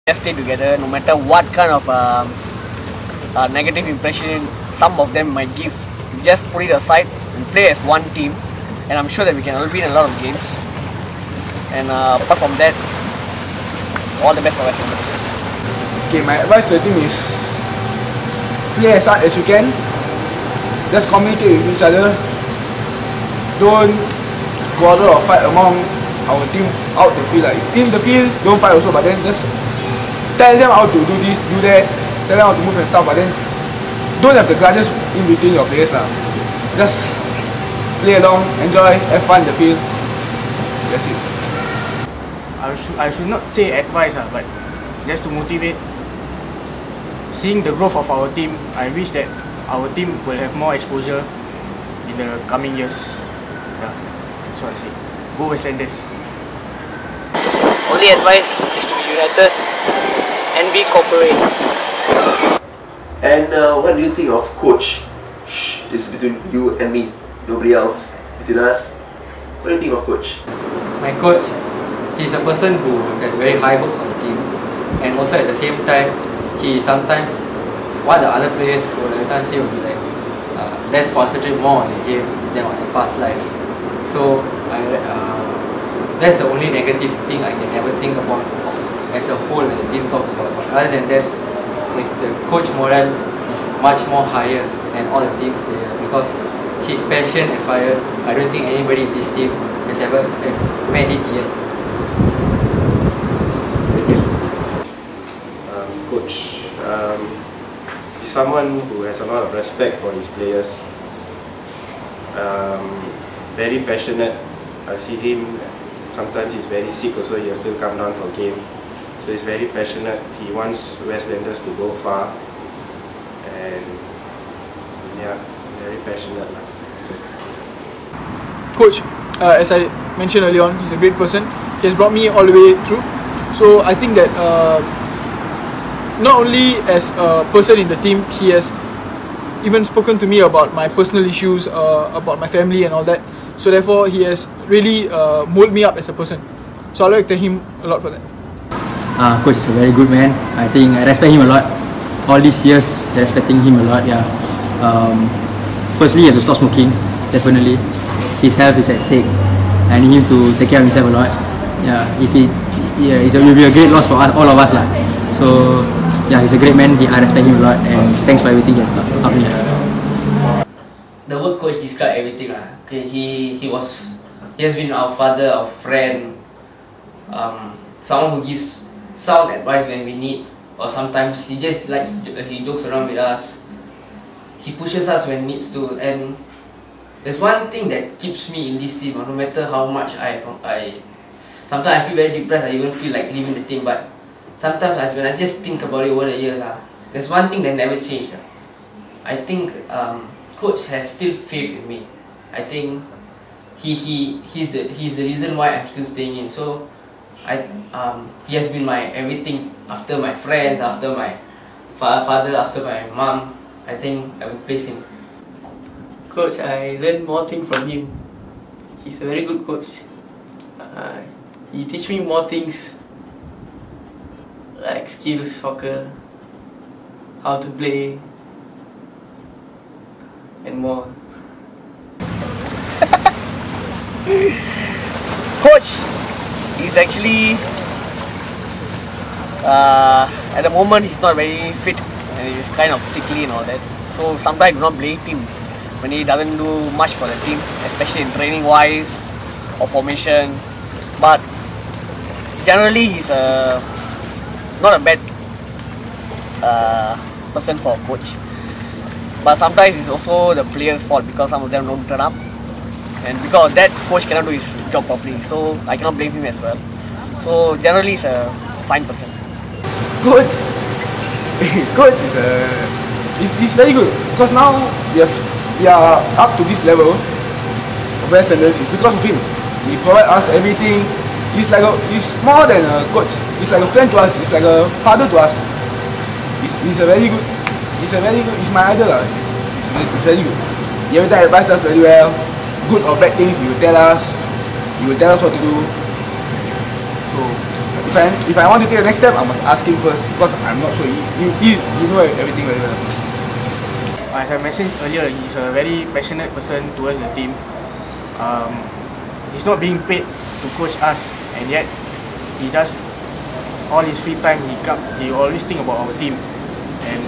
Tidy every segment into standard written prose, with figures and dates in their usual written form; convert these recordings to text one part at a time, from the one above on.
Just stay together, no matter what kind of negative impression some of them might give. Just put it aside and play as one team, and I'm sure that we can win a lot of games. And apart from that, all the best for Westlanders. Okay, my advice to the team is play as hard as you can. Just communicate with each other. Don't quarrel or fight among our team out the field. Like, in the field, don't fight also, but then just tell them how to do this, do that, tell them how to move and stuff, but then don't have the grudges in between your players. Just play along, enjoy, have fun in the field. That's it. I should not say advice, but just to motivate. Seeing the growth of our team, I wish that our team will have more exposure in the coming years. Yeah, that's what I say. Go Westlanders. Only advice is to be united and be corporate. And what do you think of coach? Shh, this is between you and me, nobody else, between us. What do you think of coach? My coach, he's a person who has very high hopes on the team, and also at the same time, he sometimes, what the other players would at the time say would be like, let's concentrate more on the game than on the past life. So that's the only negative thing I can ever think about as a whole when the team talks about. But other than that, the coach morale is much more higher than all the team's players, because his passion and fire, I don't think anybody in this team has met it yet. Coach, he's someone who has a lot of respect for his players. Very passionate. I see him, sometimes he's very sick also, he'll still come down for game. So he's very passionate. He wants Westlanders to go far, and yeah, very passionate. So. Coach, as I mentioned earlier on, he's a great person. He has brought me all the way through. So I think that not only as a person in the team, he has even spoken to me about my personal issues, about my family and all that. So therefore, he has really molded me up as a person. So I'd like to thank him a lot for that. Coach is a very good man. I think I respect him a lot. All these years, respecting him a lot. Yeah. Firstly, he has to stop smoking. Definitely, his health is at stake. I need him to take care of himself a lot. Yeah. It will be a great loss for us, all of us lah. So yeah, he's a great man. I respect him a lot, and thanks for everything he has helped me. The word coach describes everything lah. Okay, he has been our father, our friend, someone who gives sound advice when we need, or sometimes he just he jokes around with us. He pushes us when needs to, and there's one thing that keeps me in this team. No matter how much sometimes I feel very depressed. I even feel like leaving the team, but sometimes when I just think about it over the years, there's one thing that never changed. I think coach has still faith in me. I think he's the reason why I'm still staying in. So he has been my everything. After my friends, after my father, after my mom, I think I would place him. Coach, I learned more things from him. He's a very good coach. He teach me more things like skills, soccer, how to play, and more. Coach is actually at the moment he's not very fit and he's kind of sickly and all that. So sometimes I do not blame him when he doesn't do much for the team, especially in training wise or formation. But generally he's not a bad person for a coach. But sometimes it's also the players' fault because some of them don't turn up. And because of that, coach cannot do his job properly. So I cannot blame him as well. So generally he's a fine person. Coach is very good, because now we are up to this level of Westlanders is because of him. He provides us everything. He's more than a coach. He's like a friend to us. He's like a father to us. He's my idol. He's very good. He every time advises us very well. Good or bad things, he will tell us. He will tell us what to do. So if I want to take the next step, I must ask him first because I'm not sure. He know everything very well. As I mentioned earlier, he's a very passionate person towards the team. He's not being paid to coach us, and yet he does all his free time. He always think about our team and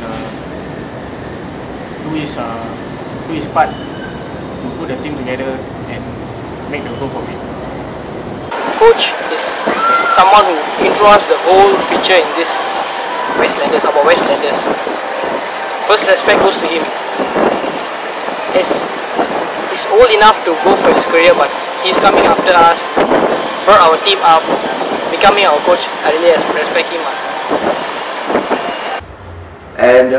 do his part to put the team together and make the growth of it. Coach is someone who influenced the whole future in this Westlanders, about Westlanders. First respect goes to him. He's old enough to go for his career, but he's coming after us, brought our team up, becoming our coach. I really respect him. And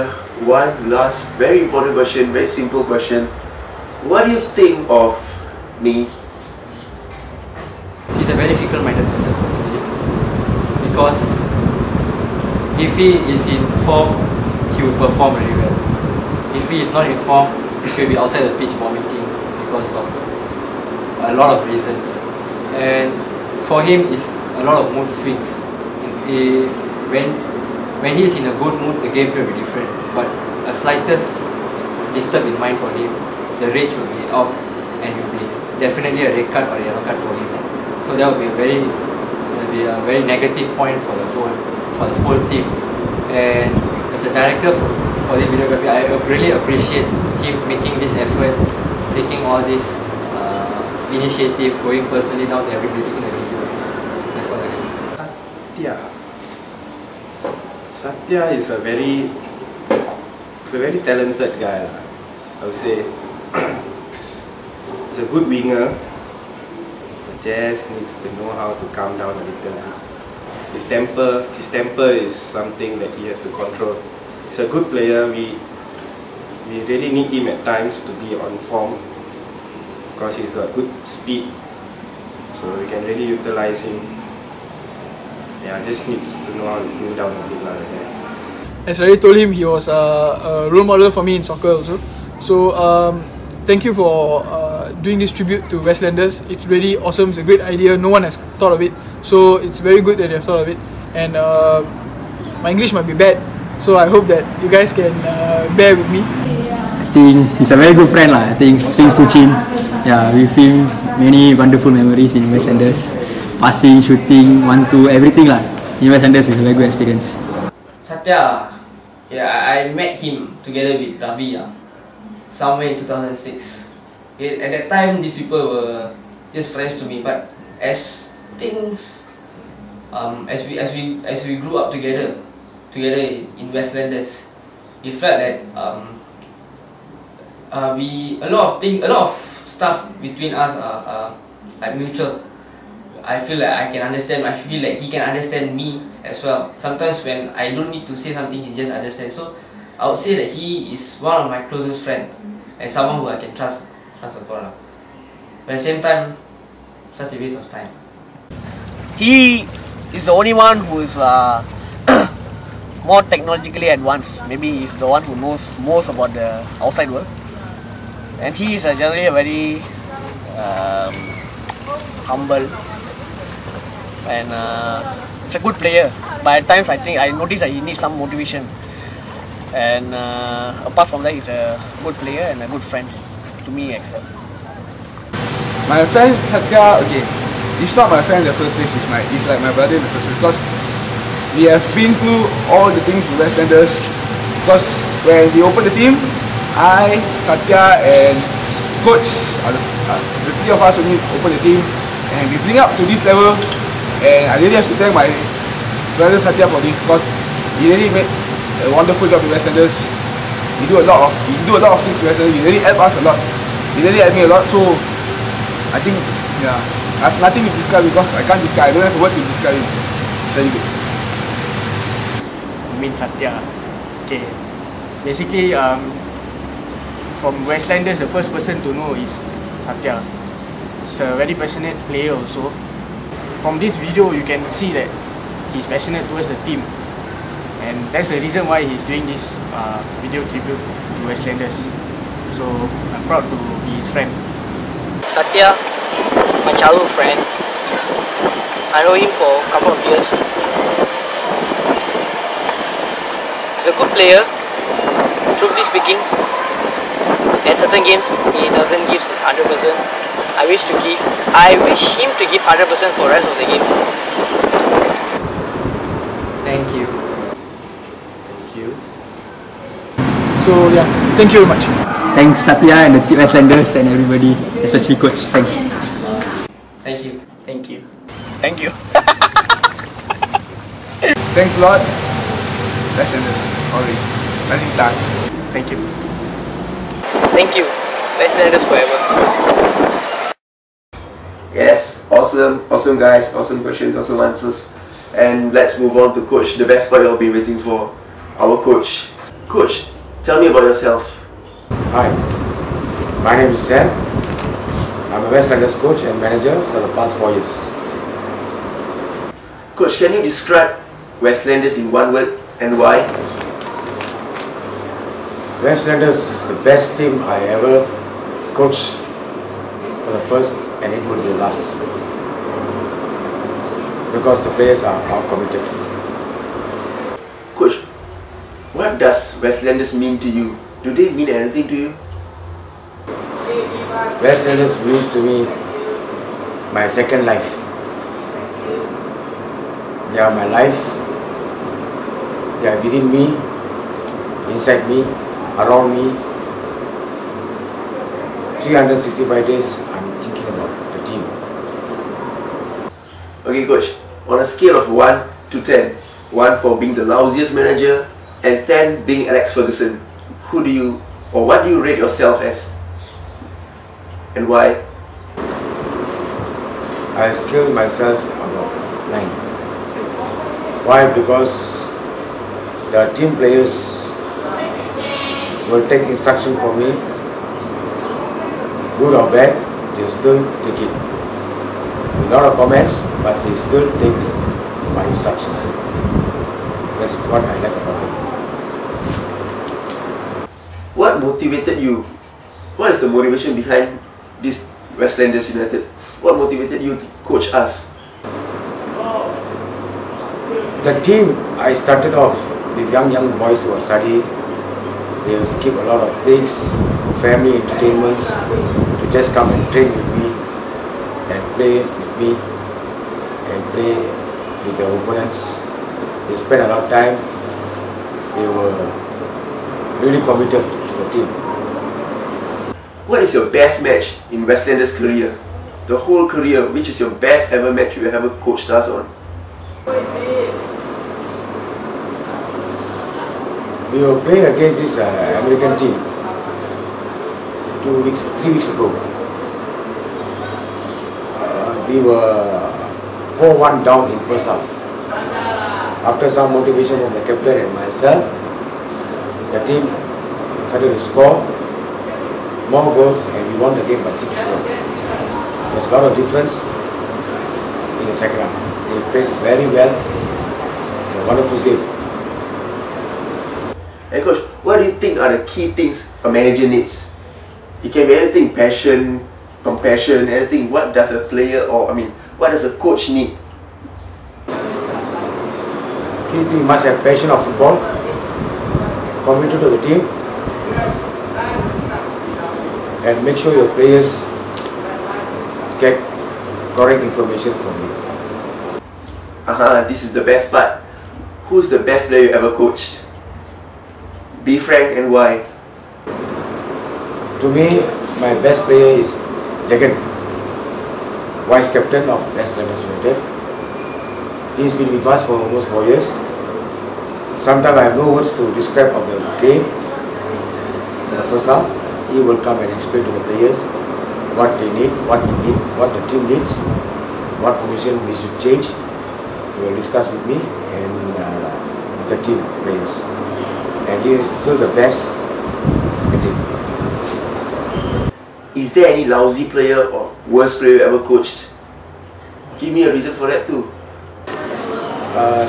one last very important question, very simple question. What do you think of me? He's a very fickle-minded person personally, because if he is in form, he will perform very well. If he is not in form, he will be outside the pitch vomiting because of a lot of reasons. And for him, it's a lot of mood swings. When he is in a good mood, the game will be different. But a slightest disturb in mind for him, the rage will be out, and it will be definitely a red card or a yellow card for him. So that will be a very negative point for the whole team. And as a director for this videography, I really appreciate him making this effort, taking all this initiative, going personally down to everybody taking the video. That's all I have. Sathya is a very talented guy, I would say. He's a good winger. Just needs to know how to calm down a little bit. His temper is something that he has to control. He's a good player. We really need him at times to be on form because he's got good speed, so we can really utilize him. Yeah, just needs to know how to cool down a bit. As I already told him, he was a role model for me in soccer also. So thank you for doing this tribute to Westlanders. It's really awesome. It's a great idea. No one has thought of it, so it's very good that they have thought of it. And my English might be bad, so I hope that you guys can bear with me. I think he's a very good friend lah. I think since Suchin, yeah, with him many wonderful memories in Westlanders. Passing, shooting, 1-2, everything lah. In Westlanders is a very good experience. Sathya, I met him together with Ravi somewhere in 2006. At that time, these people were just friends to me, but as things, as we grew up together in Westlanders, we felt that a lot of stuff between us are like mutual. I feel like I can understand. I feel like he can understand me as well. Sometimes when I don't need to say something, he just understands. So I would say that he is one of my closest friends and someone who I can trust upon. But at the same time, such a waste of time. He is the only one who is more technologically advanced. Maybe he's the one who knows most about the outside world. And he is generally a very humble and it's a good player. But at times I notice that he needs some motivation. And apart from that, he's a good player and a good friend to me. Except my friend Sathya, okay, he's not my friend in the first place. He's like my brother in the first place because we have been through all the things in Westlanders. Because when we opened the team, I, Sathya, and coach, the three of us only opened the team, and we bring up to this level. And I really have to thank my brother Sathya for this because he really made a wonderful job in Westlanders. He do a lot of things in Westlanders. He really helped us a lot. He really helped me a lot. So I think, yeah, I have nothing to describe because I can't describe. I don't have a word to describe him. It's really good. You mean Sathya? Okay. Basically, from Westlanders, the first person to know is Sathya. He's a very passionate player also. From this video, you can see that he's passionate towards the team. And that's the reason why he's doing this video tribute to Westlanders. So I'm proud to be his friend. Sathya, my childhood friend. I know him for a couple of years. He's a good player, truthfully speaking. At certain games, he doesn't give his 100%. I wish him to give 100% for the rest of the games. Thank you. Thank you. So yeah, thank you very much. Thanks Sathya and the Westlanders and everybody, especially coach. Thanks. Thank you. Thank you. Thank you. Thanks a lot. Westlanders, always. Rising stars. Thank you. Thank you. Westlanders forever. Yes, awesome guys, awesome questions, awesome answers. And let's move on to coach, the best part you'll be waiting for, our coach. Coach, tell me about yourself. Hi, my name is Sam. I'm a Westlanders coach and manager for the past 4 years. Coach, can you describe Westlanders in one word and why? Westlanders is the best team I ever coached for the first, and it will be the last. Because the players are committed. Coach, what does Westlanders mean to you? Do they mean anything to you? Westlanders means to me my second life. They are my life. They are within me, inside me, around me. 365 days I'm thinking about the team. Okay coach, on a scale of 1 to 10, 1 for being the lousiest manager and 10 being Alex Ferguson, who do you, or what do you rate yourself as? And why? I scale myself about 9. Why? Because the team players will take instruction from me, good or bad, they still take it. With a lot of comments, but he still takes my instructions. That's what I like about him. What motivated you? What is the motivation behind this Westlanders United? What motivated you to coach us? The team, I started off with young boys who are studying. They will skip a lot of things, family entertainments, to just come and train with me and play with me and play with the opponents. They spent a lot of time. They were really committed to the team. What is your best match in Westlanders' career? The whole career, which is your best ever match you ever coached us on? We were playing against this American team 3 weeks ago. We were 4-1 down in first half. After some motivation from the captain and myself, the team started to score more goals and we won the game by 6-4. There's a lot of difference in the second half. They played very well. A wonderful game. Hey coach, what do you think are the key things a manager needs? It can be anything, passion, compassion, anything. What does a player, or what does a coach need? Key thing, must have passion of football, committed to the team, and make sure your players get correct information from you. This is the best part. Who's the best player you ever coached? Be frank and why. To me, my best player is Jagan, vice captain of Westlanders United. He's been with us for almost 4 years. Sometimes I have no words to describe of the game. In the first half, he will come and explain to the players what they need, what the team needs, what formation we should change. He will discuss with me and with the team players. And he is still the best in the team. Is there any lousy player or worst player you ever coached? Give me a reason for that too.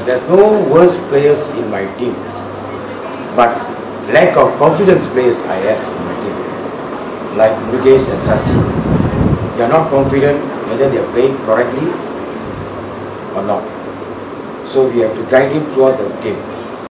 There's no worst players in my team, but lack of confidence players I have in my team, like Mukesh and Sathya. They are not confident whether they are playing correctly or not. So we have to guide him throughout the game.